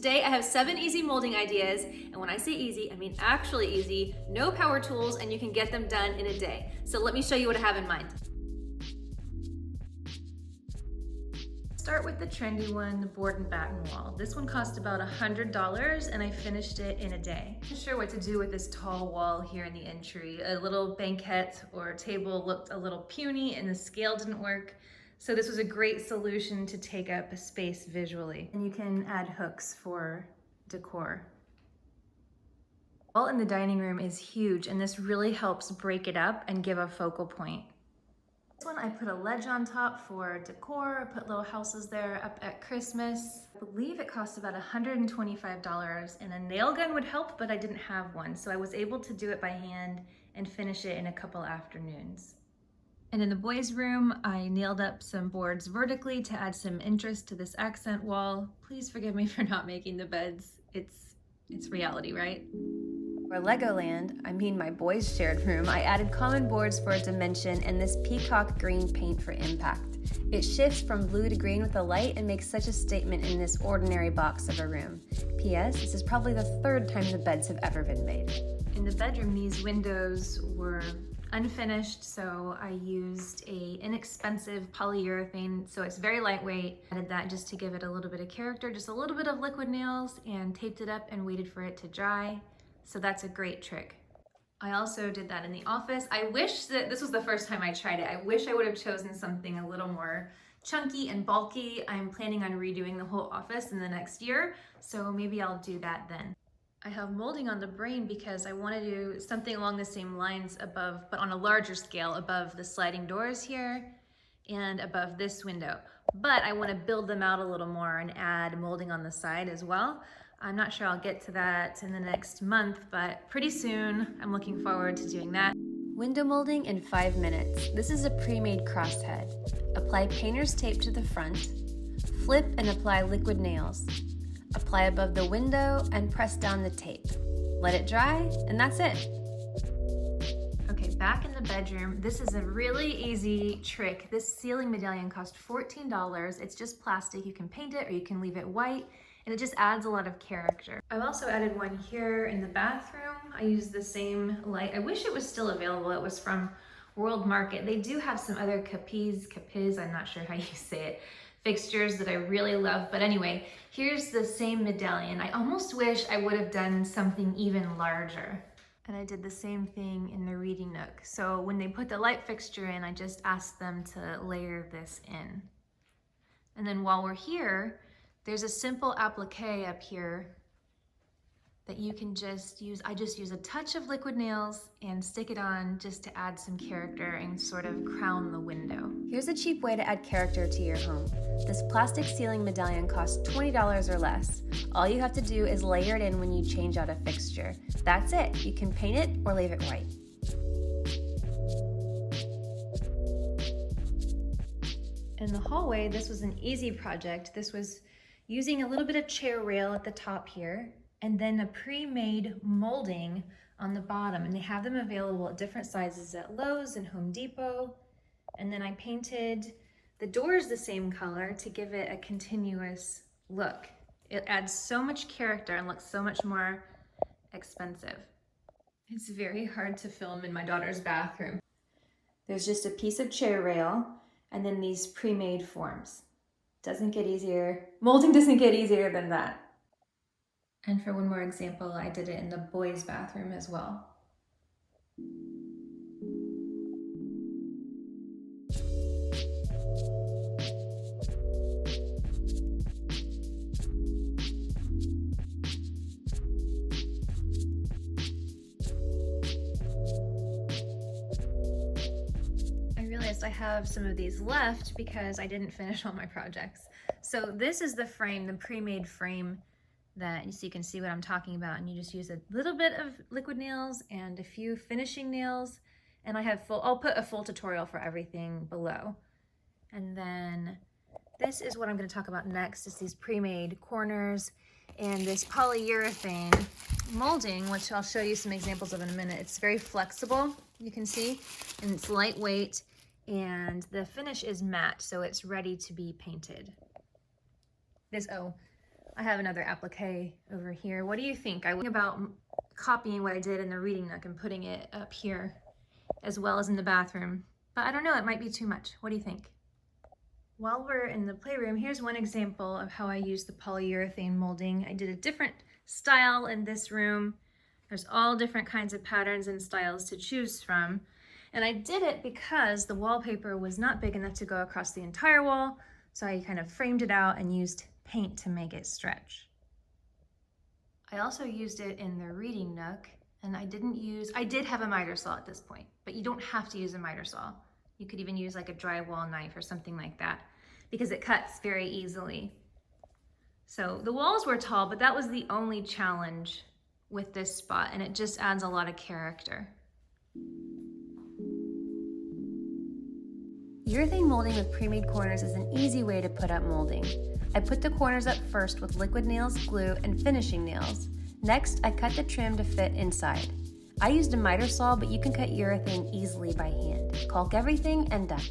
Today I have 7 easy molding ideas, and when I say easy, I mean actually easy, no power tools, and you can get them done in a day. So let me show you what I have in mind. Start with the trendy one, the board and batten wall. This one cost about $100 and I finished it in a day. I'm not sure what to do with this tall wall here in the entry. A little banquette or table looked a little puny and the scale didn't work. So this was a great solution to take up space visually. And you can add hooks for decor. The wall in the dining room is huge and this really helps break it up and give a focal point. This one I put a ledge on top for decor. I put little houses there up at Christmas. I believe it cost about $125 and a nail gun would help, but I didn't have one. So I was able to do it by hand and finish it in a couple afternoons. And in the boys' room, I nailed up some boards vertically to add some interest to this accent wall. Please forgive me for not making the beds. It's reality, right? For Legoland, I mean my boys' shared room, I added common boards for dimension and this peacock green paint for impact. It shifts from blue to green with the light and makes such a statement in this ordinary box of a room. P.S. This is probably the 3rd time the beds have ever been made. In the bedroom, these windows were unfinished, so I used a inexpensive polyurethane, so it's very lightweight. Added that just to give it a little bit of character, just a little bit of liquid nails, and taped it up and waited for it to dry. So that's a great trick. I also did that in the office. I wish that this was the first time I tried it. I wish I would have chosen something a little more chunky and bulky. I'm planning on redoing the whole office in the next year, so maybe I'll do that then. I have molding on the brain because I want to do something along the same lines above, but on a larger scale, above the sliding doors here and above this window. But I want to build them out a little more and add molding on the side as well. I'm not sure I'll get to that in the next month, but pretty soon I'm looking forward to doing that. Window molding in 5 minutes. This is a pre-made crosshead. Apply painter's tape to the front, flip and apply liquid nails. Apply above the window and press down the tape. Let it dry, and that's it. Okay, back in the bedroom, this is a really easy trick. This ceiling medallion cost $14. It's just plastic. You can paint it or you can leave it white, and it just adds a lot of character. I've also added one here in the bathroom. I used the same light. I wish it was still available. It was from World Market. They do have some other capiz, I'm not sure how you say it, fixtures that I really love. But anyway, here's the same medallion. I almost wish I would have done something even larger. And I did the same thing in the reading nook. So when they put the light fixture in, I just asked them to layer this in. And then while we're here, there's a simple applique up here that you can just use. I just use a touch of liquid nails and stick it on just to add some character and sort of crown the window. Here's a cheap way to add character to your home. This plastic ceiling medallion costs $20 or less. All you have to do is layer it in when you change out a fixture. That's it. You can paint it or leave it white. In the hallway, this was an easy project. This was using a little bit of chair rail at the top here, and then a pre-made molding on the bottom. And they have them available at different sizes at Lowe's and Home Depot. And then I painted the doors the same color to give it a continuous look. It adds so much character and looks so much more expensive. It's very hard to film in my daughter's bathroom. There's just a piece of chair rail and then these pre-made forms. Doesn't get easier. Molding doesn't get easier than that. And for one more example, I did it in the boys' bathroom as well. I have some of these left because I didn't finish all my projects. So this is the frame, the pre-made frame that so you can see what I'm talking about, and you just use a little bit of liquid nails and a few finishing nails, and I'll put a full tutorial for everything below. And then this is what I'm going to talk about next, is these pre-made corners and this polyurethane molding, which I'll show you some examples of in a minute. It's very flexible, you can see, and it's lightweight. And the finish is matte, so it's ready to be painted. I have another applique over here. What do you think? I think about copying what I did in the reading nook and putting it up here as well as in the bathroom. But I don't know, it might be too much. What do you think? While we're in the playroom, here's one example of how I use the polyurethane molding. I did a different style in this room. There's all different kinds of patterns and styles to choose from. And I did it because the wallpaper was not big enough to go across the entire wall. So I kind of framed it out and used paint to make it stretch. I also used it in the reading nook, and I did have a miter saw at this point, but you don't have to use a miter saw. You could even use like a drywall knife or something like that because it cuts very easily. So the walls were tall, but that was the only challenge with this spot, and it just adds a lot of character. Urethane molding with pre-made corners is an easy way to put up molding. I put the corners up first with liquid nails, glue, and finishing nails. Next, I cut the trim to fit inside. I used a miter saw, but you can cut urethane easily by hand. Caulk everything and done.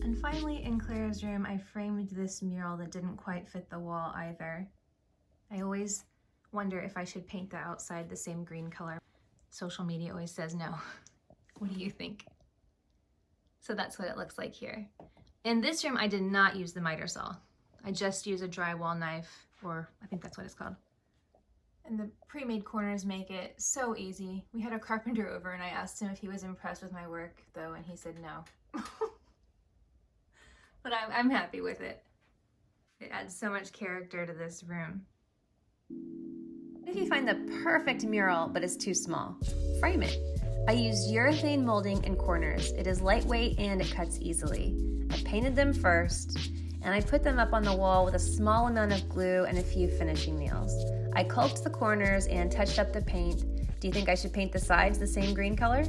And finally, in Claire's room, I framed this mural that didn't quite fit the wall either. I always wonder if I should paint the outside the same green color. Social media always says no. What do you think? So that's what it looks like here. In this room, I did not use the miter saw. I just use a drywall knife, or I think that's what it's called. And the pre-made corners make it so easy. We had a carpenter over and I asked him if he was impressed with my work though, and he said no. But I'm happy with it. It adds so much character to this room. If you find the perfect mural but it's too small, frame it. I used urethane molding in corners. It is lightweight and it cuts easily. I painted them first, and I put them up on the wall with a small amount of glue and a few finishing nails. I caulked the corners and touched up the paint. Do you think I should paint the sides the same green color?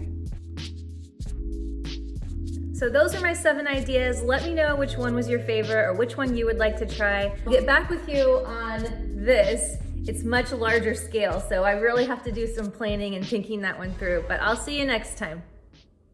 So those are my 7 ideas. Let me know which one was your favorite or which one you would like to try. I'll get back with you on this. It's much larger scale, so I really have to do some planning and thinking that one through, but I'll see you next time.